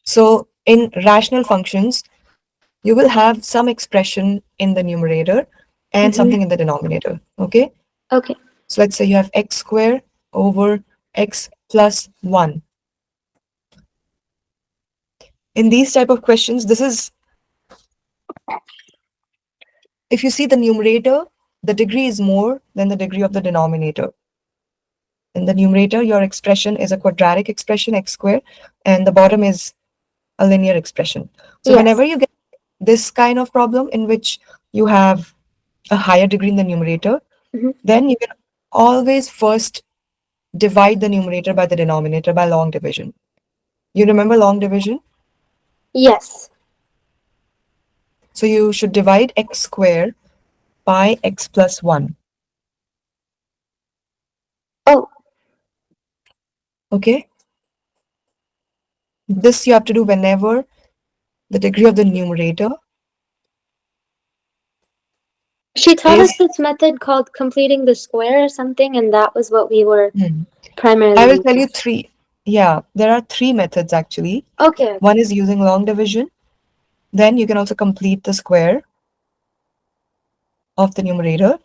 So in rational functions, you will have some expression in the numerator and Mm-hmm. something in the denominator. Okay. Okay. So let's say you have x squared over x plus 1. In these type of questions, this is, if you see the numerator, the degree is more than the degree of the denominator. In the numerator, your expression is a quadratic expression, x squared, and the bottom is a linear expression. So whenever Yes. you get this kind of problem in which you have a higher degree in the numerator, Mm-hmm. then you can always first divide the numerator by the denominator by long division. You remember long division? Yes. So you should divide x squared by x plus 1. Oh, Okay? This you have to do whenever the degree of the numerator she taught us is. this method called completing the square or something, and that was what we were Hmm. I primarily will tell using. you three. Yeah, there are three methods actually. Okay, okay. One is using long division. Then you can also complete the square of the numerator.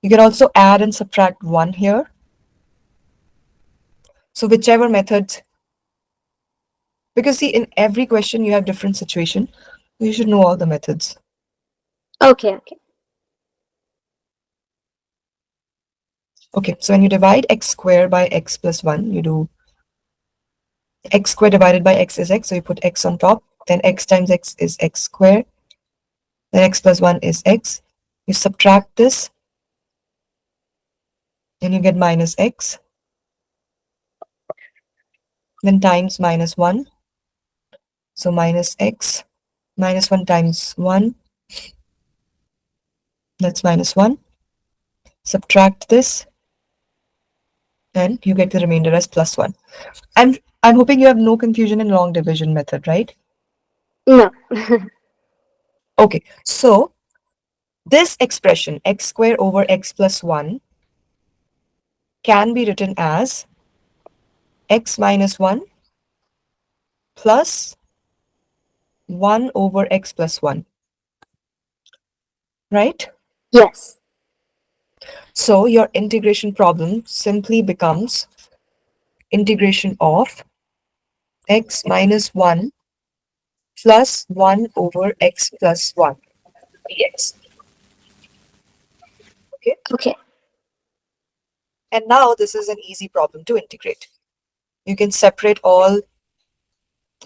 You can also add and subtract 1 here. So whichever method, because see, in every question you have different situation. You should know all the methods. Okay, okay. Okay, so when you divide x squared by x plus 1, you do x squared divided by x is x, so you put x on top. Then x times x is x squared. Then x plus 1 is x. You subtract this, and you get minus x. Then times minus 1. So minus x. Minus 1 times 1, that's minus 1. Subtract this, and you get the remainder as plus 1. And I'm hoping you have no confusion in long division method, right? No. Okay, so this expression, x squared over x plus 1, can be written as x minus 1 plus 1 over x plus 1, right? Yes. So your integration problem simply becomes integration of x minus 1 plus 1 over x plus 1 dx. Okay. Okay. And now this is an easy problem to integrate. You can separate all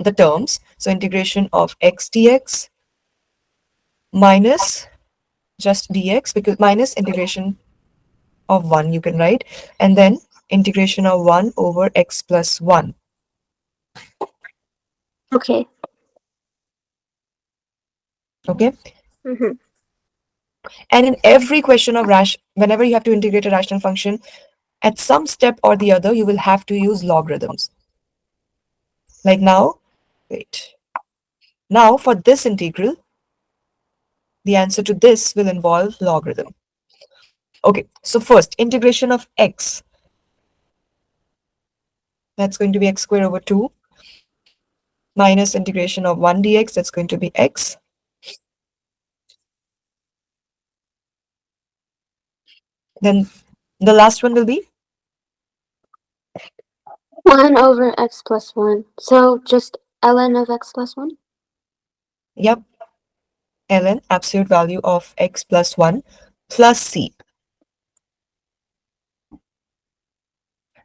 the terms. So integration of x dx minus just dx, because minus integration of 1 you can write, and then integration of 1 over x plus 1. Okay. Okay. Mm-hmm. And in every question of whenever you have to integrate a rational function, at some step or the other, you will have to use logarithms. Like now, wait. Now for this integral, the answer to this will involve logarithm. Okay, so first, integration of x. That's going to be x squared over 2 minus integration of 1 dx. That's going to be x. Then the last one will be, 1 over x plus 1. So just ln of x plus 1? yep, ln, absolute value of x plus 1 plus c.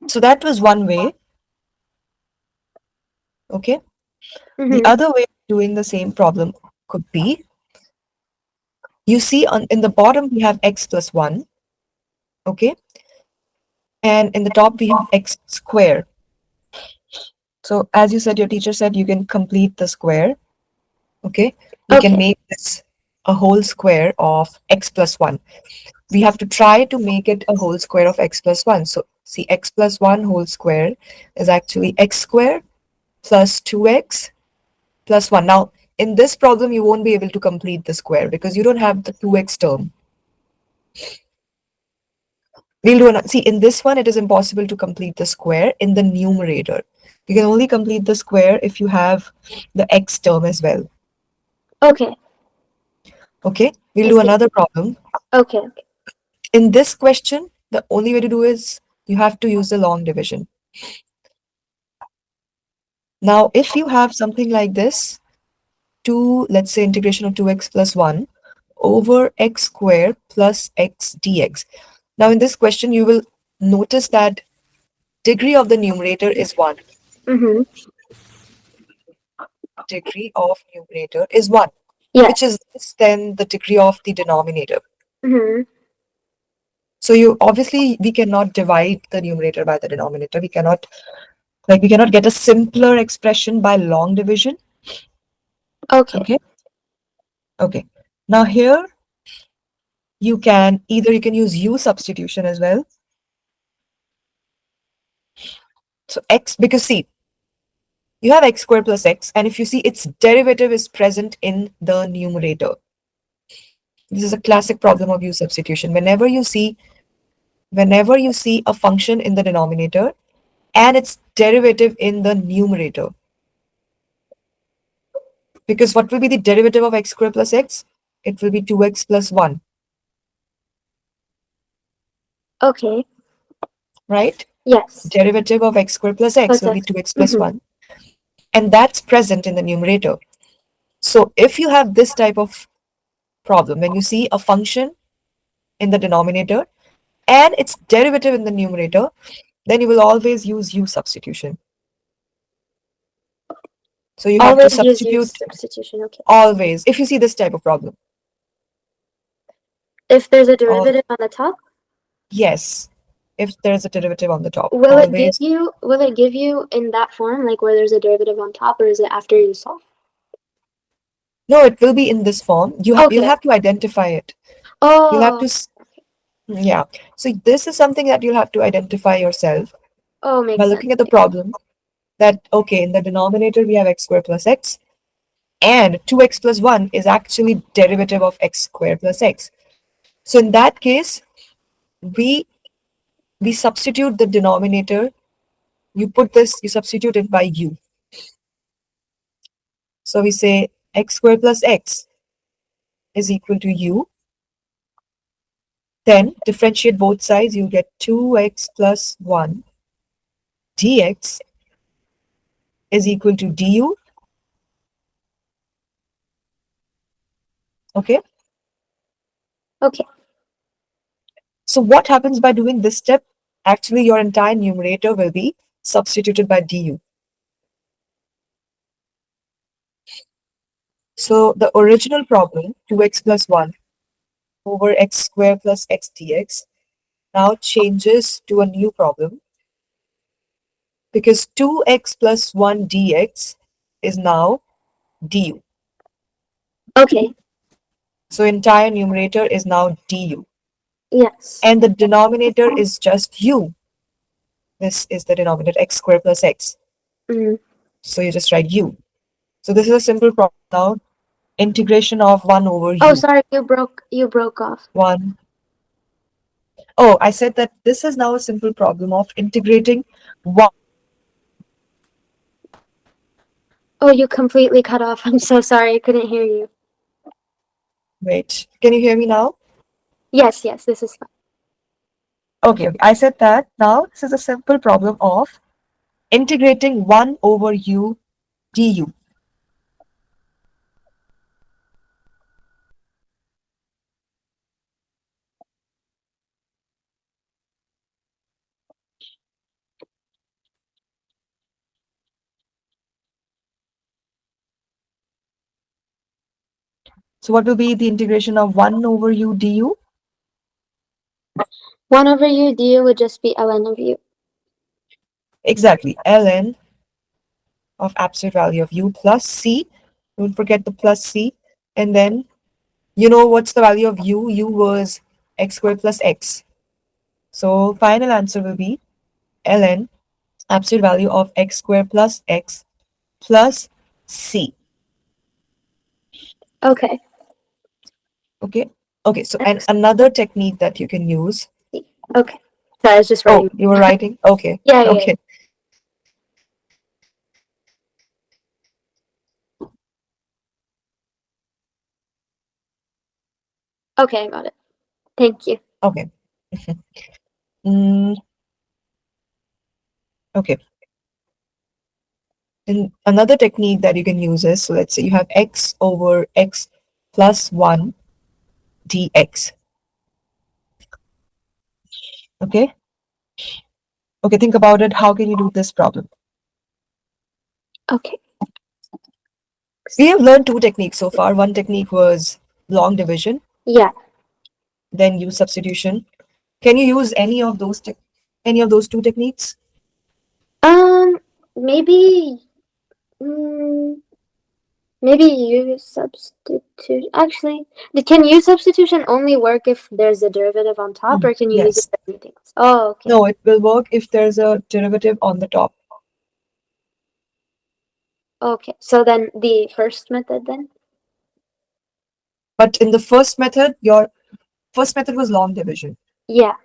So that was one way. Okay. The Mm-hmm. other way of doing the same problem could be, you see in the bottom we have x plus 1. Okay. And in the top we have x square. So as you said, your teacher said you can complete the square. Okay. We can Okay. make this a whole square of x plus 1. We have to try to make it a whole square of x plus 1. So see, x plus 1 whole square is actually x square plus 2x plus 1. Now, in this problem, you won't be able to complete the square because you don't have the 2x term. We'll do see, in this one, it is impossible to complete the square in the numerator. You can only complete the square if you have the x term as well. Okay, Okay, we'll I do see. another problem. Okay, okay. In this question, the only way to do is you have to use the long division. Now, if you have something like this, 2, let's say integration of 2x plus 1 over x squared plus x dx. Now, in this question, you will notice that degree of the numerator is 1. Mm-hmm. Degree of numerator is 1, which is Yes. less than the degree of the denominator. Mm-hmm. So you obviously we cannot divide the numerator by the denominator. We cannot get a simpler expression by long division. Okay. Okay. Okay. Now here you can use u substitution as well. So x, because see, you have x squared plus x, and if you see its derivative is present in the numerator. This is a classic problem of u substitution. Whenever you see a function in the denominator and its derivative in the numerator. Because what will be the derivative of x squared plus x? It will be 2x plus 1, Okay. right? Yes. Derivative of x squared plus x Plus will be X. 2x plus Mm-hmm. 1. And that's present in the numerator. So if you have this type of problem, when you see a function in the denominator and its derivative in the numerator, then you will always use u substitution. So you have to Always use use substitute substitution. Okay. always if you see this type of problem. If there's a All derivative on the top, yes, if there's a derivative on the top, will it give always. you will it give you in that form, like where there's a derivative on top, or is it after you solve? No, it will be in this form. You'll Okay. have to identify it. You'll have Oh. to yeah. So this is something that you'll have to identify yourself Oh, by makes sense. looking at the problem that okay, in the denominator we have x squared plus x and 2x plus 1 is actually derivative of x squared plus x. So in that case, we we substitute the denominator. You substitute it by u. So we say x squared plus x is equal to u. Then differentiate both sides, you get 2x plus 1 dx is equal to du. Okay. Okay. So what happens by doing this step? Actually, your entire numerator will be substituted by du. So the original problem, 2x plus 1 over x squared plus x dx, now changes to a new problem because 2x plus 1 dx is now du. Okay. So entire numerator is now du. Yes. And the denominator is just u. This is the denominator, x squared plus x. Mm. So you just write u. So this is a simple problem now. Integration of 1 over Oh, u. sorry, you broke off. 1. Oh, I said that this is now a simple problem of integrating 1. Oh, you completely cut off. I'm so sorry. I couldn't hear you. Wait, can you hear me now? Yes, yes, this is fine. Okay, I said that now this is a simple problem of integrating 1 over u du. So what will be the integration of 1 over u du? 1 over u du would just be ln of u. Exactly, ln of absolute value of u plus c. Don't forget the plus c. And then, you know what's the value of u? U was x squared plus x. So final answer will be ln absolute value of x squared plus x plus c. Okay. Okay. Okay. So and X, another technique that you can use. C. Okay. Sorry, I was just Oh, writing. you were writing. Okay. Yeah, yeah, yeah. Okay. Okay, I got it. Thank you. Okay. Mm, okay. And another technique that you can use is, so let's say you have x over x plus 1 dx. Okay. Okay, think about it. How can you do this problem? Okay. We have learned two techniques so far. One technique was long division, Yeah. then use substitution. Can you use any of those two techniques? Maybe. Mm, maybe use substitution. Actually, can use substitution only work if there's a derivative on top, or can you use it Yes. for anything else? Oh, okay. No, it will work if there's a derivative on the top. Okay. So then the first method then? But in the first method, your first method was long division. Yeah.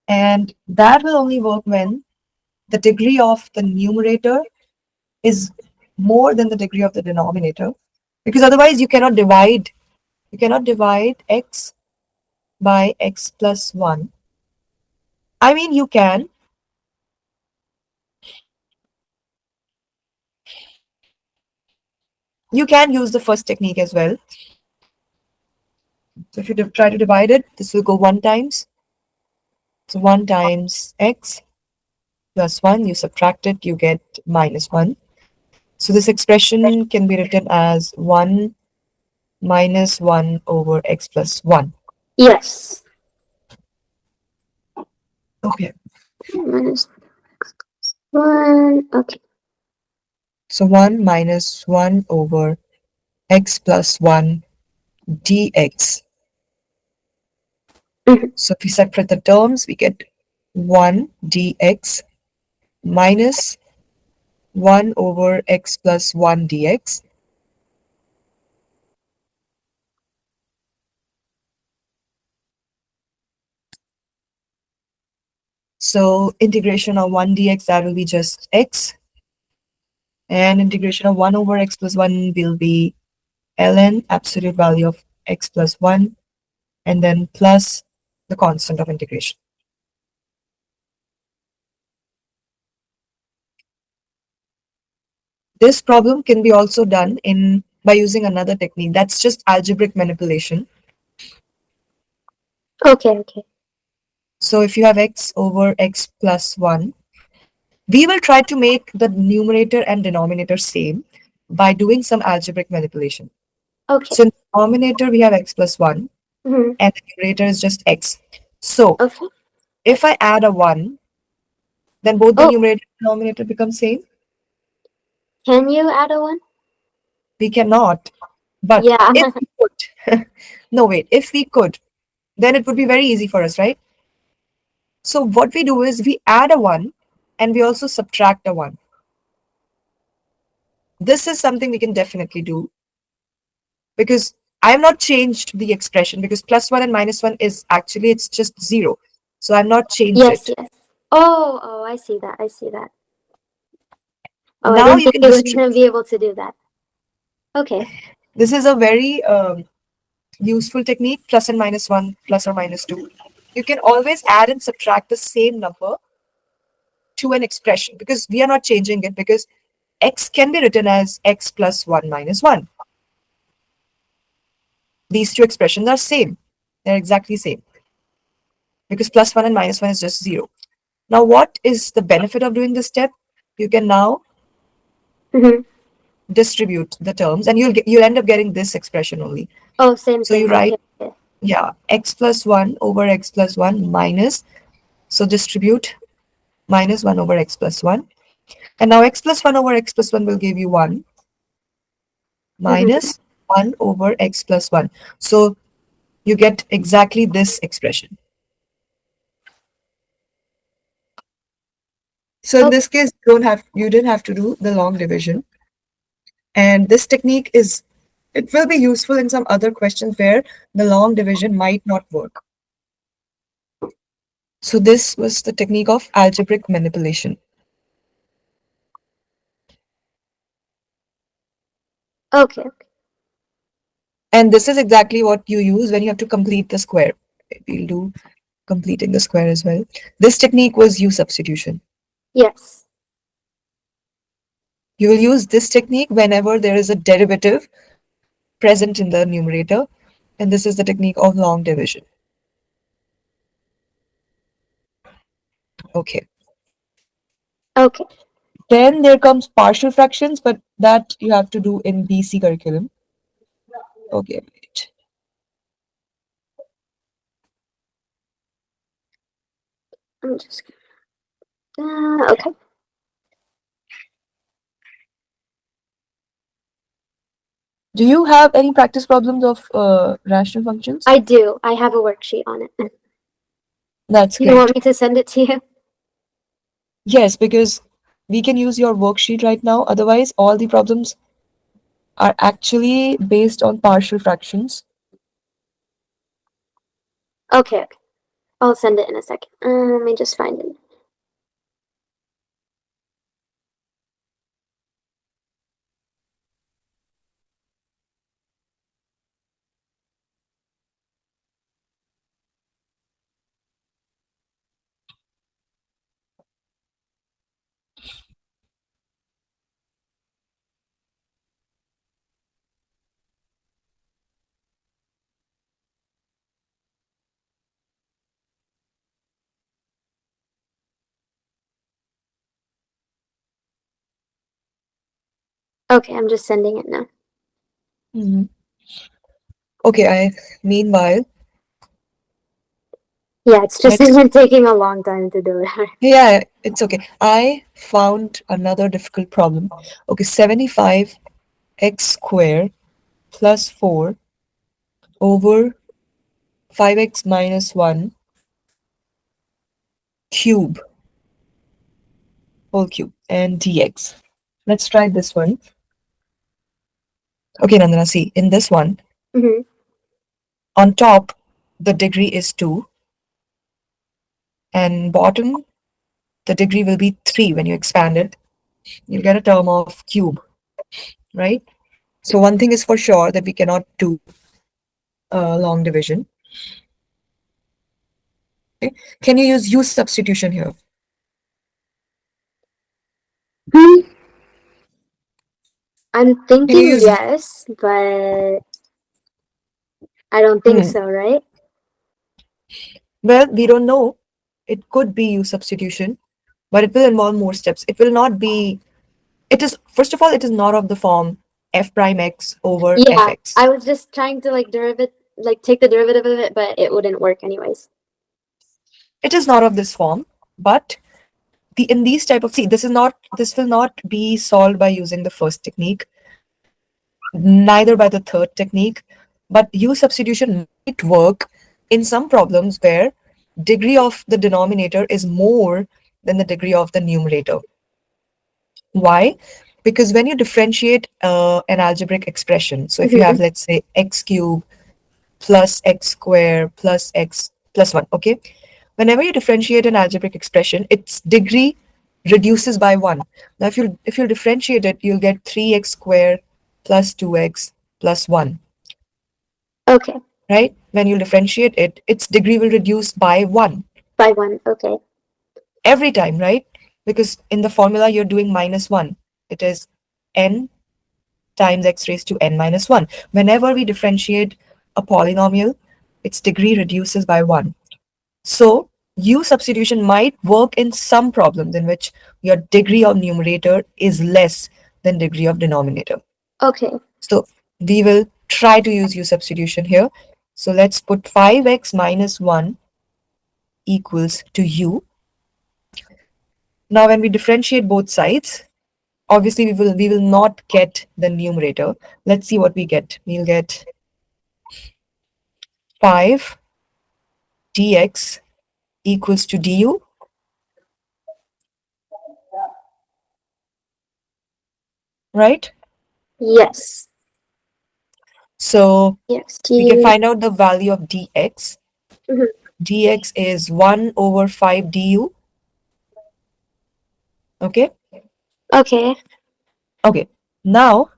And that will only work when the degree of the numerator is more than the degree of the denominator. Because otherwise you cannot divide x by x plus 1. I mean, you can use the first technique as well. So if you try to divide it, this will go 1 times. So 1 times x plus 1, you subtract it, you get minus 1. So this expression can be written as 1 minus 1 over x plus 1. Yes. Okay. Minus one. Okay. So 1 minus 1 over x plus 1 dx. Mhm. So if we separate the terms, we get 1 dx minus 1 over x plus 1 dx. So integration of 1 dx, that will be just x. And integration of 1 over x plus 1 will be ln absolute value of x plus 1, and then plus the constant of integration. This problem can be also done in by using another technique. That's just algebraic manipulation. Okay. Okay. So if you have x over x plus 1, we will try to make the numerator and denominator same by doing some algebraic manipulation. Okay. So in the denominator, we have x plus 1, Hmm. and the numerator is just x. So Okay. if I add a 1, then both the Oh, numerator and denominator become same. can you add a one? We cannot. But Yeah. if we could, no, wait, if we could, then it would be very easy for us, right? So what we do is we add a 1 and we also subtract a 1. This is something we can definitely do because I have not changed the expression because plus 1 and minus 1 is actually it's just 0. So I've not changed Yes. it. Yes. Oh. Oh. I see that. I see that. Oh, I Now didn't you think can you were distribute. gonna be able to do that. Okay. This is a very useful technique, plus and minus 1, plus or minus 2. You can always add and subtract the same number to an expression because we are not changing it because x can be written as x plus 1 minus 1. These two expressions are same. They're exactly same because plus 1 and minus 1 is just 0. Now, what is the benefit of doing this step? You can now Hmm. distribute the terms and you'll end up getting this expression only. Oh, same So you thing. write, Okay. Okay. yeah, x plus 1 over x plus 1 minus, so distribute minus 1 over x plus 1. And now x plus 1 over x plus 1 will give you 1 Hmm. minus 1 over x plus 1. So you get exactly this expression. So in Okay. this case, you didn't have to do the long division. And this technique it will be useful in some other questions where the long division might not work. So this was the technique of algebraic manipulation. Okay. And this is exactly what you use when you have to complete the square. We'll do completing the square as well. This technique was U substitution. Yes. You will use this technique whenever there is a derivative present in the numerator, and this is the technique of long division. Okay. Okay. Then there comes partial fractions, but that you have to do in BC curriculum. Okay, wait. I'm just. Okay. Do you have any practice problems of rational functions? I do. I have a worksheet on it. That's You want great. me to send it to you? Yes, because we can use your worksheet right now. Otherwise, all the problems are actually based on partial fractions. Okay. Okay. I'll send it in a second. Let me just find it. Okay, I'm just sending it now. Mhm. Okay, meanwhile, Yeah, it's just let's, been taking a long time to do it. yeah, it's okay. I found another difficult problem. Okay, 75 x squared plus 4 over 5x minus 1 cube, whole cube, and dx. Let's try this one. Okay, Nandana, see, in this one, Hmm. on top, the degree is 2, and bottom, the degree will be 3 when you expand it. You'll get a term of cube, right? So one thing is for sure that we cannot do long division. Okay? Can you use U substitution here? I'm Can you thinking use, yes, but I don't think hmm, so, right? well, we don't know. It could be U substitution, but it will involve more steps. It will not be, it is, first of all, it is not of the form f prime x over Yeah, fx. I was just trying to take the derivative of it, but it wouldn't work anyways. It is not of this form, but in these type of, see, this will not be solved by using the first technique, neither by the third technique, but U substitution might work in some problems where degree of the denominator is more than the degree of the numerator. Why? Because when you differentiate an algebraic expression, so if you have, Hmm. let's say, x cube plus x square plus x plus 1, okay? Whenever you differentiate an algebraic expression, its degree reduces by 1. Now, if you differentiate it, you'll get 3x squared plus 2x plus 1, Okay, right? When you differentiate it, its degree will reduce by 1 by one. Okay. every time, right? Because in the formula, you're doing minus 1. It is n times x raised to n minus 1. Whenever we differentiate a polynomial, its degree reduces by 1. So, U substitution might work in some problems in which your degree of numerator is less than degree of denominator. Okay. So, we will try to use U substitution here. So, let's put 5x minus 1 equals to U. Now, when we differentiate both sides, obviously we will not get the numerator. Let's see what we get. We'll get 5 dx equals to du, right? Yes. So Yes. we can find out the value of dx. Mhm. Dx is 1 over 5 du. Okay. Okay. Okay. Now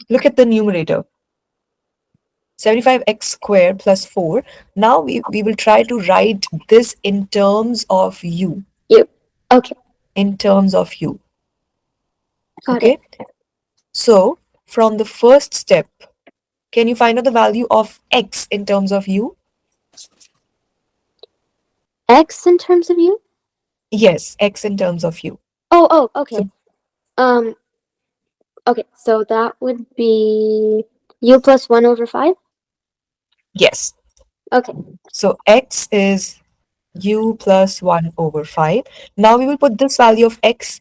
look at the numerator. 75x squared plus 4. Now we will try to write this in terms of u. You. Okay. In terms of u. Got it. Okay. So from the first step, can you find out the value of x in terms of u? X in terms of U? Yes, x in terms of u. Oh, So okay. Um, okay, so that would be U plus 1 over 5? yes. Okay. So x is u plus 1 over 5. Now we will put this value of x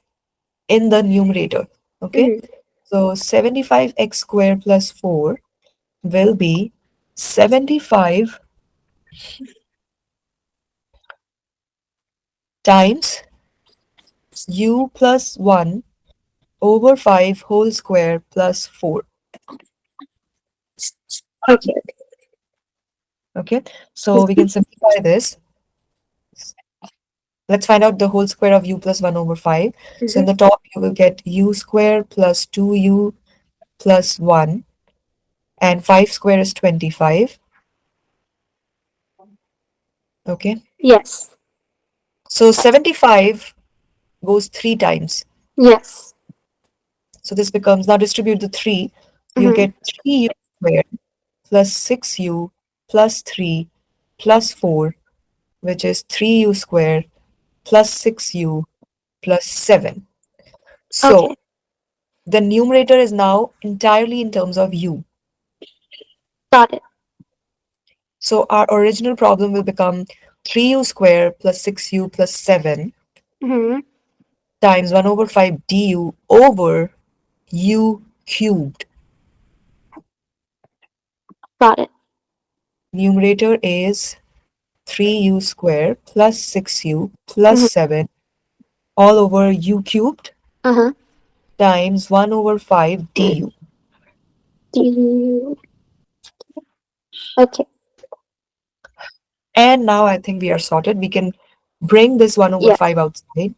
in the numerator. Okay. Mm-hmm. So 75x squared plus 4 will be 75 times u plus 1 over 5 whole square plus 4. Okay. Okay. So we can simplify this. Let's find out the whole square of u plus 1 over 5. So in Mm-hmm. the top, you will get u square plus 2u plus 1, and 5 square is 25. Okay. Yes. So 75 goes 3 times. Yes. So this becomes, now distribute the 3. You'll Mm-hmm. get 3u squared plus 6u plus 3 plus 4, which is 3u squared plus 6u plus 7. Okay. So the numerator is now entirely in terms of u. Got it. So our original problem will become 3u squared plus 6u plus 7 Mm-hmm. times 1 over 5 du over u cubed. Got it. Numerator is 3u squared plus 6u plus Mm-hmm. 7 all over u cubed Uh-huh. times 1 over 5 du. Do you... Okay. And now I think we are sorted. We can bring this 1 over Yes. 5 outside.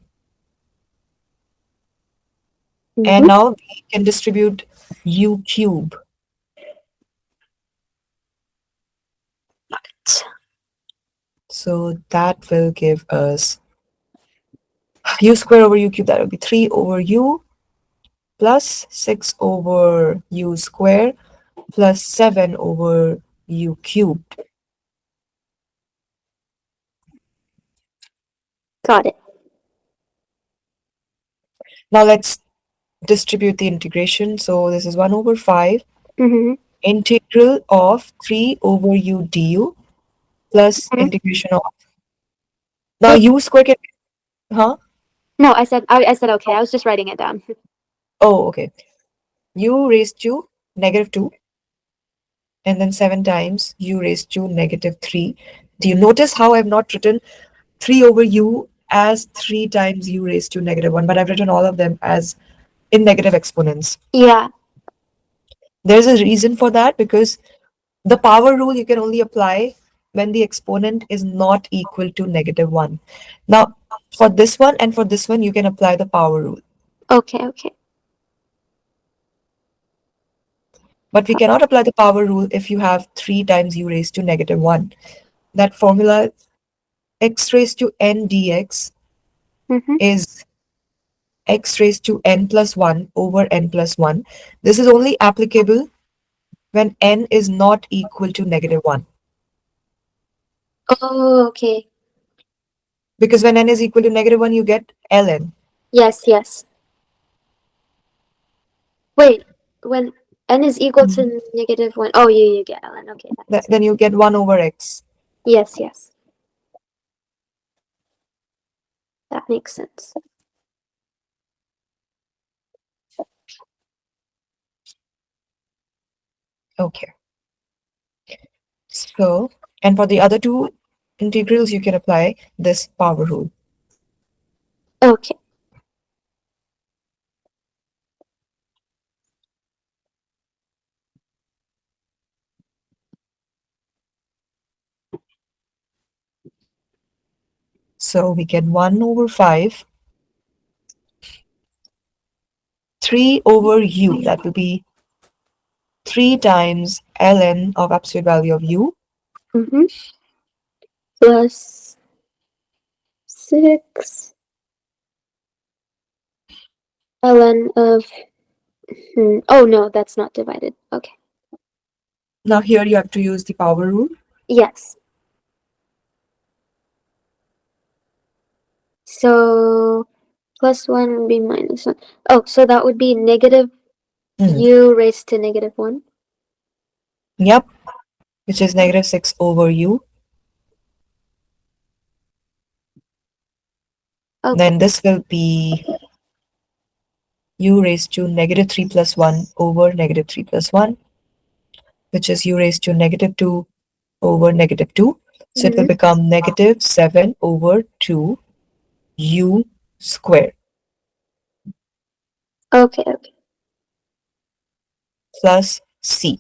And Mm-hmm. now we can distribute u cube. So that will give us u square over u cube. That will be 3 over u plus 6 over u square plus 7 over u cubed. Got it. Now let's distribute the integration. So this is 1 over 5 Mm-hmm. integral of 3 over u du plus Mm-hmm. integration of, now Wait. u square can, huh? No, I said okay. I was just writing it down. Oh, okay. U raised to negative 2 and then 7 times u raised to negative 3. Do you notice how I've not written 3 over u as 3 times u raised to negative 1, but I've written all of them as in negative exponents? Yeah. There's a reason for that, because the power rule you can only apply when the exponent is not equal to negative 1. Now, for this one and for this one, you can apply the power rule. Okay, okay. But we cannot apply the power rule if you have 3 times u raised to negative 1. That formula, x raised to n dx, Mm-hmm. is x raised to n plus 1 over n plus 1. This is only applicable when n is not equal to negative 1. Oh, okay. Because when n is equal to negative 1, you get ln. Yes, yes. Wait, when n is equal to negative 1. Oh, you get ln. Okay, that makes sense. Then you get 1 over x. Yes, yes. That makes sense. Okay. So, and for the other two integrals, you can apply this power rule. Okay. So we get 1 over 5, 3 over u, that will be 3 times ln of absolute value of u. Mm-hmm. Plus 6 ln of. Oh no, that's not divided. Okay. Now here you have to use the power rule. Yes. So plus 1 would be minus 1. Oh, so that would be negative Hmm. u raised to negative 1. Yep, which is negative 6 over u. Okay. Then this will be u raised to negative 3 plus 1 over negative 3 plus 1, which is u raised to negative 2 over negative 2. So it will Mm-hmm. become negative 7 over 2 u squared Okay, okay. plus c.